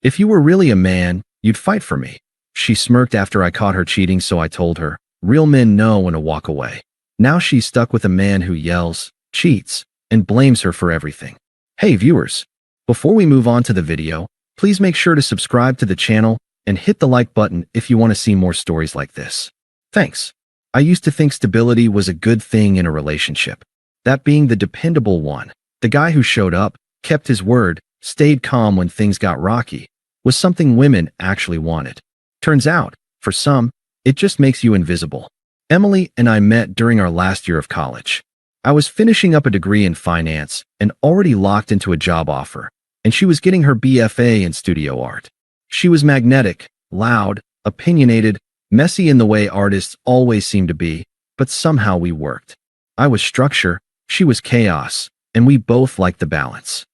If you were really a man, you'd fight for me. She smirked after I caught her cheating, so I told her, real men know when to walk away. Now she's stuck with a man who yells, cheats, and blames her for everything. Hey viewers, before we move on to the video, please make sure to subscribe to the channel and hit the like button if you want to see more stories like this. Thanks. I used to think stability was a good thing in a relationship. That being the dependable one, the guy who showed up, kept his word, stayed calm when things got rocky, was something women actually wanted. Turns out, for some, it just makes you invisible. Emily and I met during our last year of college. I was finishing up a degree in finance and already locked into a job offer, and she was getting her BFA in studio art. She was magnetic, loud, opinionated, messy in the way artists always seem to be, but somehow we worked. I was structure, she was chaos, and we both liked the balance.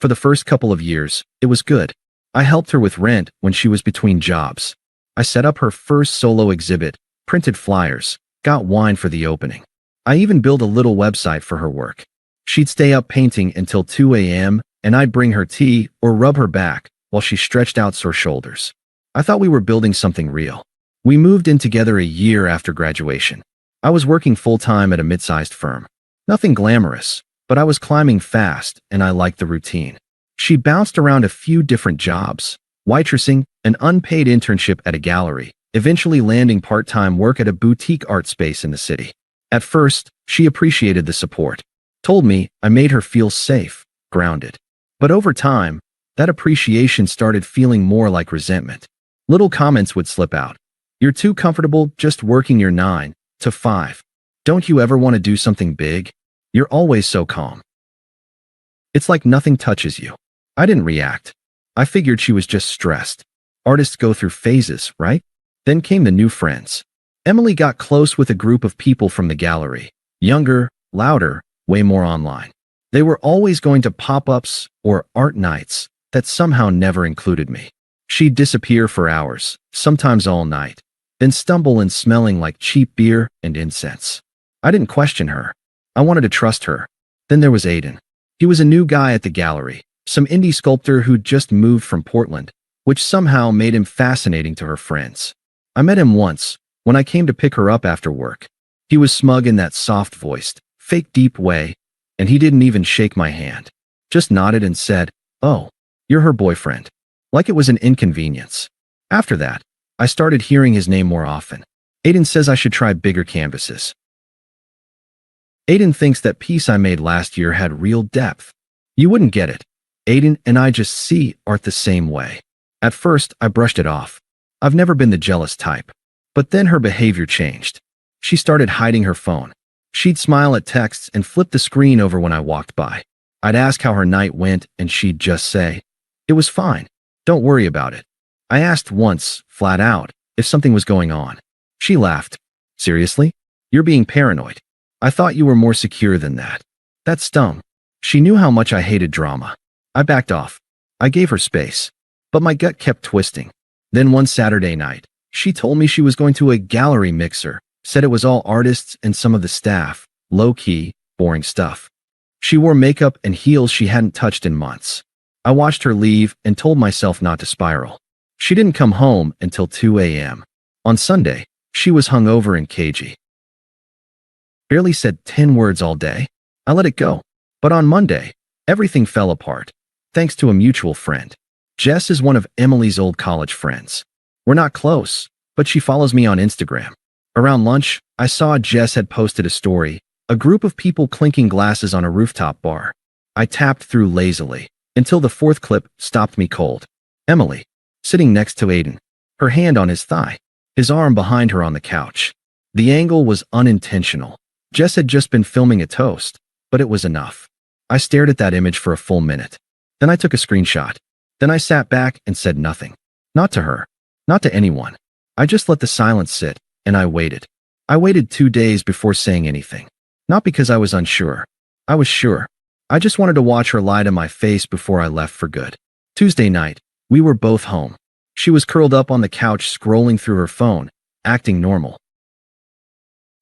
For the first couple of years, it was good. I helped her with rent when she was between jobs. I set up her first solo exhibit, printed flyers, got wine for the opening. I even built a little website for her work. She'd stay up painting until 2 a.m., and I'd bring her tea or rub her back while she stretched out sore shoulders. I thought we were building something real. We moved in together a year after graduation. I was working full-time at a mid-sized firm. Nothing glamorous, but I was climbing fast and I liked the routine. She bounced around a few different jobs, waitressing, an unpaid internship at a gallery, eventually landing part-time work at a boutique art space in the city. At first, she appreciated the support, told me I made her feel safe, grounded. But over time, that appreciation started feeling more like resentment. Little comments would slip out. You're too comfortable just working your 9 to 5. Don't you ever want to do something big? You're always so calm. It's like nothing touches you. I didn't react. I figured she was just stressed. Artists go through phases, right? Then came the new friends. Emily got close with a group of people from the gallery. Younger, louder, way more online. They were always going to pop-ups or art nights that somehow never included me. She'd disappear for hours, sometimes all night, then stumble in smelling like cheap beer and incense. I didn't question her. I wanted to trust her. Then there was Aiden. He was a new guy at the gallery, some indie sculptor who'd just moved from Portland, which somehow made him fascinating to her friends. I met him once, when I came to pick her up after work. He was smug in that soft-voiced, fake deep way, and he didn't even shake my hand. Just nodded and said, "Oh, you're her boyfriend." Like it was an inconvenience. After that, I started hearing his name more often. Aiden says I should try bigger canvases. Aiden thinks that piece I made last year had real depth. You wouldn't get it. Aiden and I just see art the same way. At first, I brushed it off. I've never been the jealous type. But then her behavior changed. She started hiding her phone. She'd smile at texts and flip the screen over when I walked by. I'd ask how her night went and she'd just say, "It was fine. Don't worry about it." I asked once, flat out, if something was going on. She laughed. "Seriously? You're being paranoid. I thought you were more secure than that." That stung. She knew how much I hated drama. I backed off. I gave her space. But my gut kept twisting. Then one Saturday night, she told me she was going to a gallery mixer, said it was all artists and some of the staff, low-key, boring stuff. She wore makeup and heels she hadn't touched in months. I watched her leave and told myself not to spiral. She didn't come home until 2 a.m. On Sunday, she was hungover and cagey. Barely said 10 words all day. I let it go. But on Monday, everything fell apart, thanks to a mutual friend. Jess is one of Emily's old college friends. We're not close, but she follows me on Instagram. Around lunch, I saw Jess had posted a story, a group of people clinking glasses on a rooftop bar. I tapped through lazily, until the fourth clip stopped me cold. Emily, sitting next to Aiden, her hand on his thigh, his arm behind her on the couch. The angle was unintentional. Jess had just been filming a toast, but it was enough. I stared at that image for a full minute. Then I took a screenshot. Then I sat back and said nothing. Not to her. Not to anyone. I just let the silence sit, and I waited. I waited 2 days before saying anything. Not because I was unsure. I was sure. I just wanted to watch her lie to my face before I left for good. Tuesday night, we were both home. She was curled up on the couch scrolling through her phone, acting normal.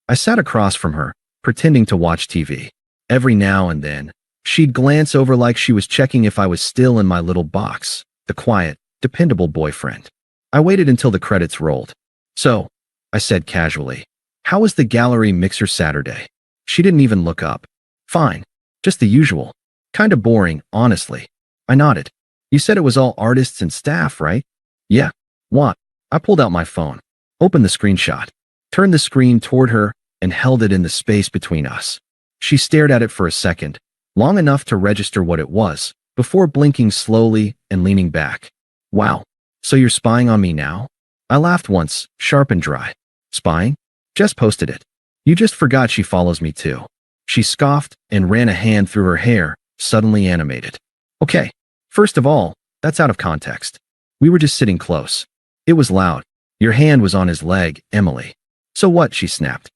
I sat across from her, pretending to watch TV. Every now and then, she'd glance over like she was checking if I was still in my little box, the quiet, dependable boyfriend. I waited until the credits rolled. So, I said casually, how was the gallery mixer Saturday? She didn't even look up. Fine. Just the usual. Kinda boring, honestly. I nodded. You said it was all artists and staff, right? Yeah. What? I pulled out my phone, opened the screenshot, turned the screen toward her, and held it in the space between us. She stared at it for a second, long enough to register what it was, before blinking slowly and leaning back. Wow. So you're spying on me now? I laughed once, sharp and dry. Spying? Jess posted it. You just forgot she follows me too. She scoffed and ran a hand through her hair, suddenly animated. Okay. First of all, that's out of context. We were just sitting close. It was loud. Your hand was on his leg, Emily. So what? She snapped.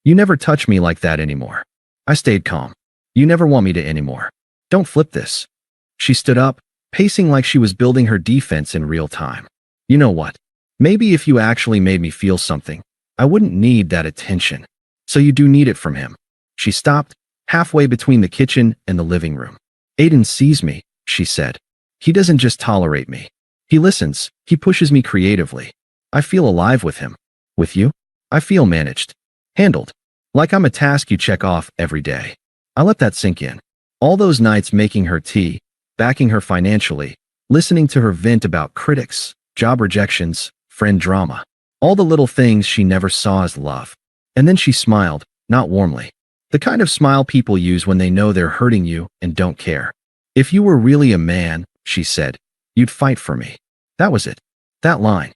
You never touch me like that anymore. I stayed calm. You never want me to anymore. Don't flip this. She stood up, pacing like she was building her defense in real time. You know what? Maybe if you actually made me feel something, I wouldn't need that attention. So you do need it from him. She stopped, halfway between the kitchen and the living room. Aiden sees me, she said. He doesn't just tolerate me. He listens, he pushes me creatively. I feel alive with him. With you? I feel managed. Handled. Like I'm a task you check off every day. I let that sink in. All those nights making her tea, backing her financially, listening to her vent about critics, job rejections, friend drama. All the little things she never saw as love. And then she smiled, not warmly. The kind of smile people use when they know they're hurting you and don't care. If you were really a man, she said, you'd fight for me. That was it. That line.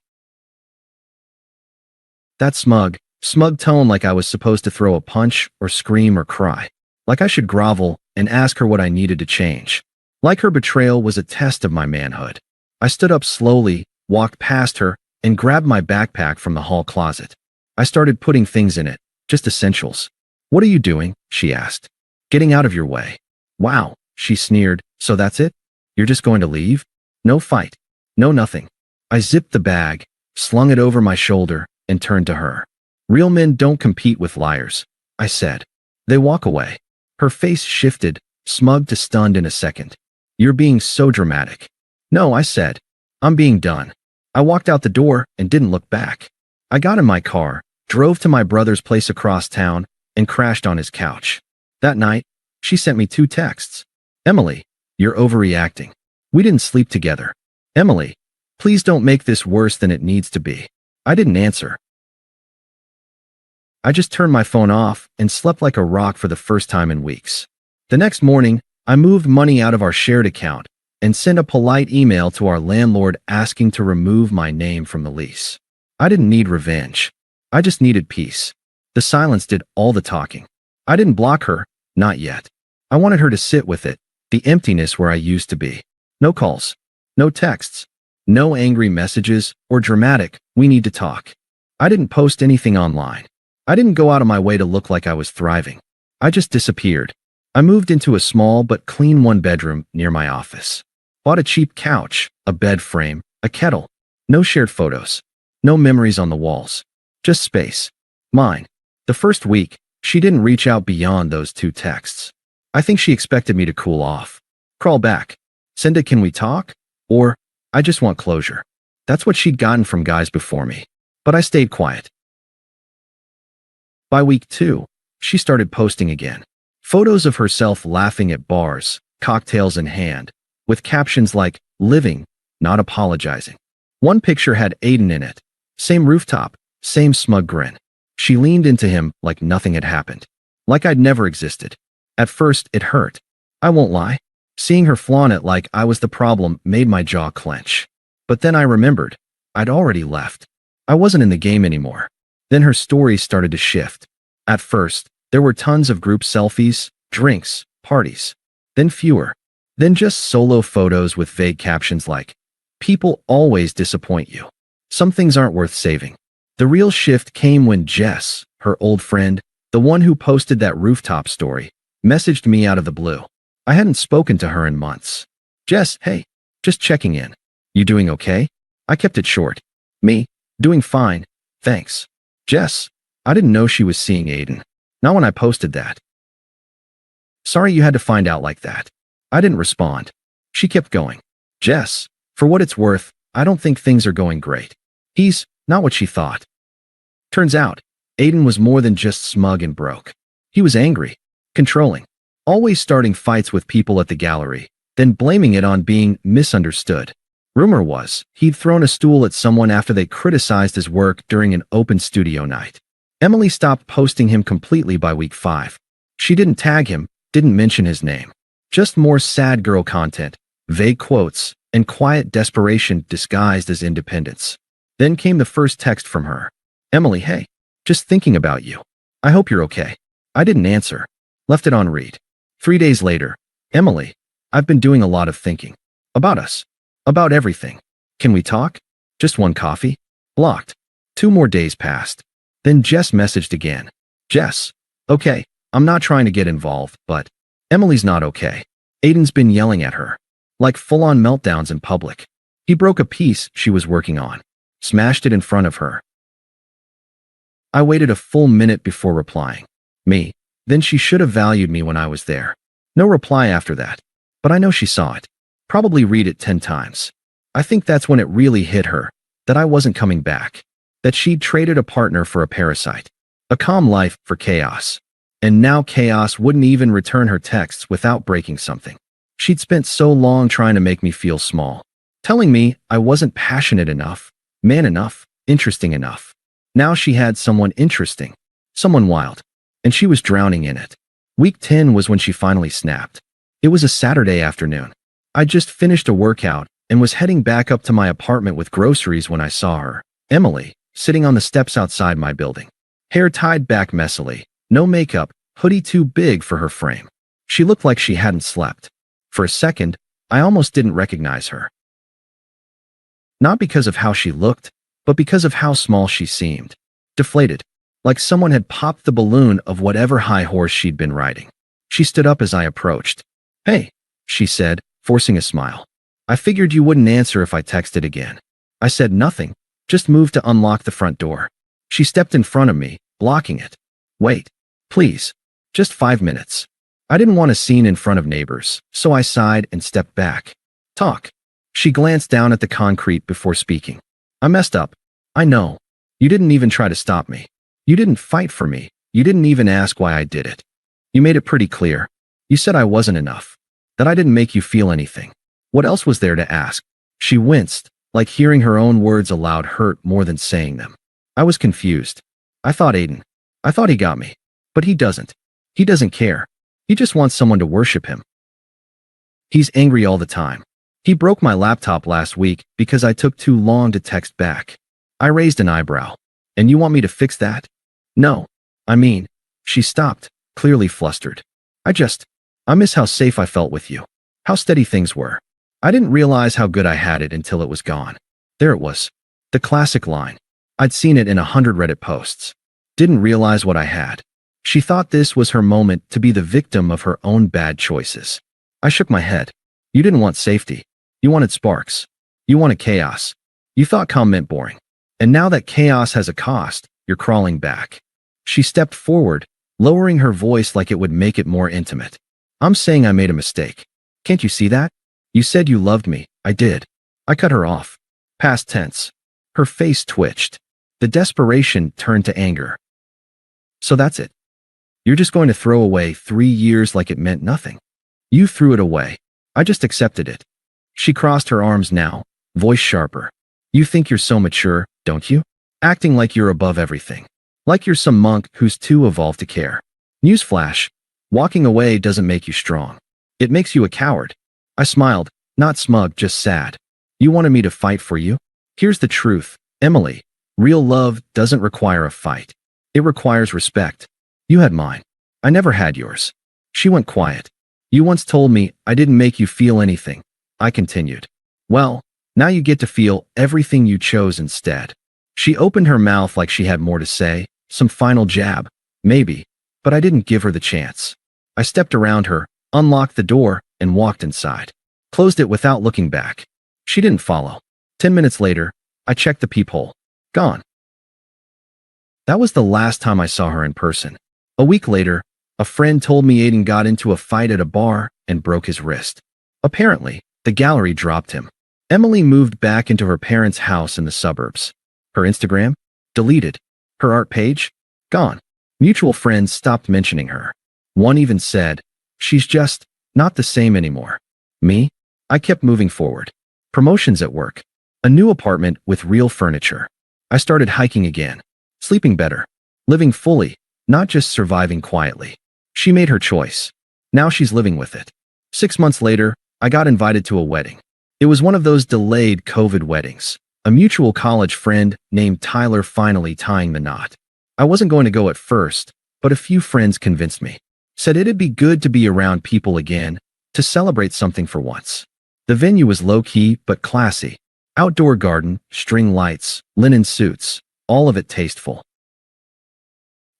That smug tone, like I was supposed to throw a punch or scream or cry. Like I should grovel and ask her what I needed to change. Like her betrayal was a test of my manhood. I stood up slowly, walked past her, and grabbed my backpack from the hall closet. I started putting things in it, just essentials. What are you doing? She asked. Getting out of your way. Wow, she sneered. So that's it? You're just going to leave? No fight. No nothing. I zipped the bag, slung it over my shoulder, and turned to her. Real men don't compete with liars, I said. They walk away. Her face shifted, smug to stunned in a second. You're being so dramatic. No, I said. I'm being done. I walked out the door and didn't look back. I got in my car, drove to my brother's place across town, and crashed on his couch. That night, she sent me 2 texts. Emily, you're overreacting. We didn't sleep together. Emily, please don't make this worse than it needs to be. I didn't answer. I just turned my phone off and slept like a rock for the first time in weeks. The next morning, I moved money out of our shared account and sent a polite email to our landlord asking to remove my name from the lease. I didn't need revenge. I just needed peace. The silence did all the talking. I didn't block her, not yet. I wanted her to sit with it, the emptiness where I used to be. No calls, no texts, no angry messages or dramatic, we need to talk. I didn't post anything online. I didn't go out of my way to look like I was thriving. I just disappeared. I moved into a small but clean 1-bedroom near my office. Bought a cheap couch, a bed frame, a kettle. No shared photos. No memories on the walls. Just space. Mine. The first week, she didn't reach out beyond those 2 texts. I think she expected me to cool off. Crawl back. Send a "can we talk?" Or, "I just want closure." That's what she'd gotten from guys before me. But I stayed quiet. By week 2, she started posting again. Photos of herself laughing at bars, cocktails in hand, with captions like, "living, not apologizing." One picture had Aiden in it. Same rooftop, same smug grin. She leaned into him like nothing had happened. Like I'd never existed. At first, it hurt. I won't lie. Seeing her flaunt it like I was the problem made my jaw clench. But then I remembered. I'd already left. I wasn't in the game anymore. Then her stories started to shift. At first, there were tons of group selfies, drinks, parties. Then fewer. Then just solo photos with vague captions like, "People always disappoint you. Some things aren't worth saving." The real shift came when Jess, her old friend, the one who posted that rooftop story, messaged me out of the blue. I hadn't spoken to her in months. "Jess, hey, just checking in. You doing okay?" I kept it short. "Me, doing fine, thanks." "Jess, I didn't know she was seeing Aiden. Not when I posted that." "Sorry you had to find out like that." I didn't respond. She kept going. Jess, for what it's worth, I don't think things are going great. He's not what she thought. Turns out, Aiden was more than just smug and broke. He was angry, controlling, always starting fights with people at the gallery, then blaming it on being misunderstood. Rumor was, he'd thrown a stool at someone after they criticized his work during an open studio night. Emily stopped posting him completely by week 5. She didn't tag him, didn't mention his name. Just more sad girl content, vague quotes, and quiet desperation disguised as independence. Then came the first text from her. Emily, hey, just thinking about you. I hope you're okay. I didn't answer. Left it on read. 3 days later, Emily, I've been doing a lot of thinking. About us. About everything. Can we talk? Just one coffee? Blocked. 2 more days passed. Then Jess messaged again. Jess, okay, I'm not trying to get involved, but Emily's not okay. Aiden's been yelling at her. Like full-on meltdowns in public. He broke a piece she was working on. Smashed it in front of her. I waited a full minute before replying. Me. Then she should have valued me when I was there. No reply after that. But I know she saw it. Probably read it 10 times. I think that's when it really hit her, that I wasn't coming back. That she'd traded a partner for a parasite. A calm life for chaos. And now chaos wouldn't even return her texts without breaking something. She'd spent so long trying to make me feel small. Telling me I wasn't passionate enough, man enough, interesting enough. Now she had someone interesting. Someone wild. And she was drowning in it. Week 10 was when she finally snapped. It was a Saturday afternoon. I just finished a workout and was heading back up to my apartment with groceries when I saw her, Emily, sitting on the steps outside my building. Hair tied back messily, no makeup, hoodie too big for her frame. She looked like she hadn't slept. For a second, I almost didn't recognize her. Not because of how she looked, but because of how small she seemed. Deflated, like someone had popped the balloon of whatever high horse she'd been riding. She stood up as I approached. Hey, she said, forcing a smile. I figured you wouldn't answer if I texted again. I said nothing, just moved to unlock the front door. She stepped in front of me, blocking it. Wait, please, just 5 minutes. I didn't want a scene in front of neighbors, so I sighed and stepped back. Talk. She glanced down at the concrete before speaking. I messed up. I know. You didn't even try to stop me. You didn't fight for me. You didn't even ask why I did it. You made it pretty clear. You said I wasn't enough. That I didn't make you feel anything. What else was there to ask? She winced, like hearing her own words aloud hurt more than saying them. I was confused. I thought he got me. But he doesn't. He doesn't care. He just wants someone to worship him. He's angry all the time. He broke my laptop last week because I took too long to text back. I raised an eyebrow. And you want me to fix that? No. I mean, she stopped, clearly flustered. I miss how safe I felt with you. How steady things were. I didn't realize how good I had it until it was gone. There it was. The classic line. I'd seen it in 100 Reddit posts. Didn't realize what I had. She thought this was her moment to be the victim of her own bad choices. I shook my head. You didn't want safety. You wanted sparks. You wanted chaos. You thought calm meant boring. And now that chaos has a cost, you're crawling back. She stepped forward, lowering her voice like it would make it more intimate. I'm saying I made a mistake. Can't you see that? You said you loved me. I did. I cut her off. Past tense. Her face twitched. The desperation turned to anger. So that's it. You're just going to throw away 3 years like it meant nothing. You threw it away. I just accepted it. She crossed her arms now, voice sharper. You think you're so mature, don't you? Acting like you're above everything. Like you're some monk who's too evolved to care. Newsflash. Walking away doesn't make you strong. It makes you a coward. I smiled, not smug, just sad. You wanted me to fight for you? Here's the truth, Emily. Real love doesn't require a fight. It requires respect. You had mine. I never had yours. She went quiet. You once told me I didn't make you feel anything. I continued. Well, now you get to feel everything you chose instead. She opened her mouth like she had more to say, some final jab, maybe, but I didn't give her the chance. I stepped around her, unlocked the door, and walked inside. Closed it without looking back. She didn't follow. 10 minutes later, I checked the peephole. Gone. That was the last time I saw her in person. A week later, a friend told me Aiden got into a fight at a bar and broke his wrist. Apparently, The gallery dropped him. Emily moved back into her parents' house in the suburbs. Her Instagram? Deleted. Her art page? Gone. Mutual friends stopped mentioning her. One even said, "She's just not the same anymore." Me? I kept moving forward. Promotions at work. A new apartment with real furniture. I started hiking again. Sleeping better. Living fully, not just surviving quietly. She made her choice. Now she's living with it. 6 months later, I got invited to a wedding. It was one of those delayed COVID weddings. A mutual college friend named Tyler finally tying the knot. I wasn't going to go at first, but a few friends convinced me. Said it'd be good to be around people again, to celebrate something for once. The venue was low-key but classy. Outdoor garden, string lights, linen suits, all of it tasteful.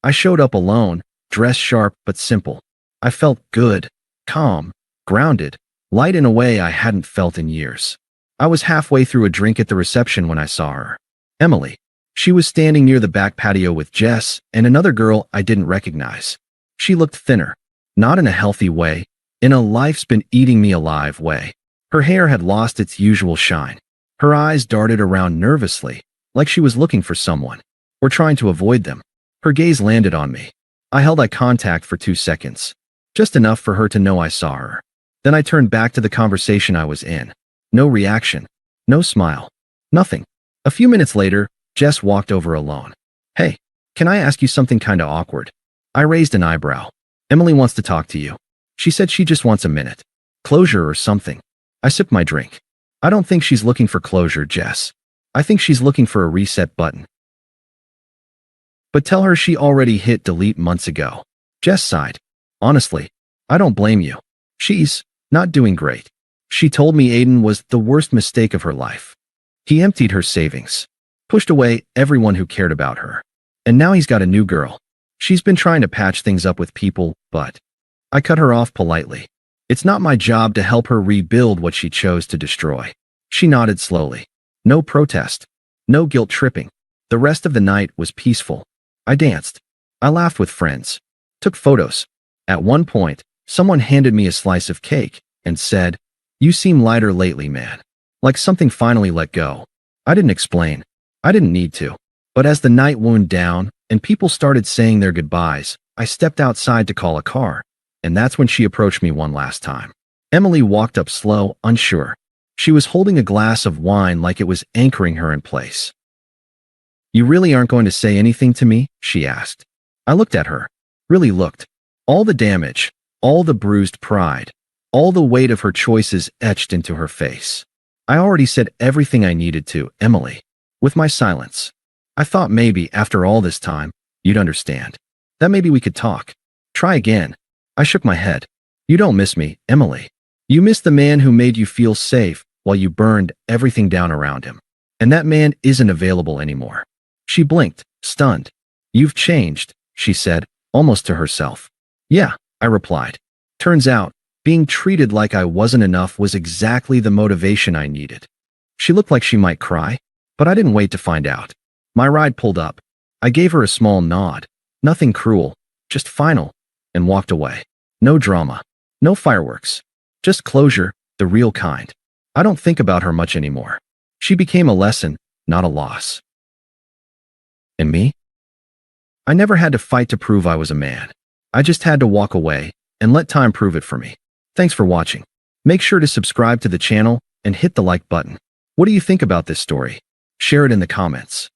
I showed up alone, dressed sharp but simple. I felt good, calm, grounded, light in a way I hadn't felt in years. I was halfway through a drink at the reception when I saw her. Emily. She was standing near the back patio with Jess and another girl I didn't recognize. She looked thinner. Not in a healthy way, in a life's been eating me alive way. Her hair had lost its usual shine. Her eyes darted around nervously, like she was looking for someone, or trying to avoid them. Her gaze landed on me. I held eye contact for 2 seconds, just enough for her to know I saw her. Then I turned back to the conversation I was in. No reaction, no smile, nothing. A few minutes later, Jess walked over alone. "Hey, can I ask you something kinda awkward?" I raised an eyebrow. "Emily wants to talk to you. She said she just wants a minute. Closure or something." I sipped my drink. "I don't think she's looking for closure, Jess. I think she's looking for a reset button." "But tell her she already hit delete months ago." Jess sighed. "Honestly, I don't blame you. She's not doing great. She told me Aiden was the worst mistake of her life. He emptied her savings, pushed away everyone who cared about her. And now he's got a new girl. She's been trying to patch things up with people, but..." I cut her off politely. "It's not my job to help her rebuild what she chose to destroy." She nodded slowly. No protest. No guilt tripping. The rest of the night was peaceful. I danced. I laughed with friends. Took photos. At one point, someone handed me a slice of cake and said, "You seem lighter lately, man." Like something finally let go. I didn't explain. I didn't need to. But as the night wound down and people started saying their goodbyes, I stepped outside to call a car. And that's when she approached me one last time. Emily walked up slow, unsure. She was holding a glass of wine like it was anchoring her in place. "You really aren't going to say anything to me?" she asked. I looked at her. Really looked. All the damage, all the bruised pride, all the weight of her choices etched into her face. "I already said everything I needed to, Emily." With my silence. "I thought maybe, after all this time, you'd understand. That maybe we could talk. Try again." I shook my head. "You don't miss me, Emily. You miss the man who made you feel safe while you burned everything down around him. And that man isn't available anymore." She blinked, stunned. "You've changed," she said, almost to herself. "Yeah," I replied. Turns out, being treated like I wasn't enough was exactly the motivation I needed. She looked like she might cry, but I didn't wait to find out. My ride pulled up. I gave her a small nod. Nothing cruel, just final, and walked away. No drama. No fireworks. Just closure, the real kind. I don't think about her much anymore. She became a lesson, not a loss. And me? I never had to fight to prove I was a man. I just had to walk away and let time prove it for me. Thanks for watching. Make sure to subscribe to the channel and hit the like button. What do you think about this story? Share it in the comments.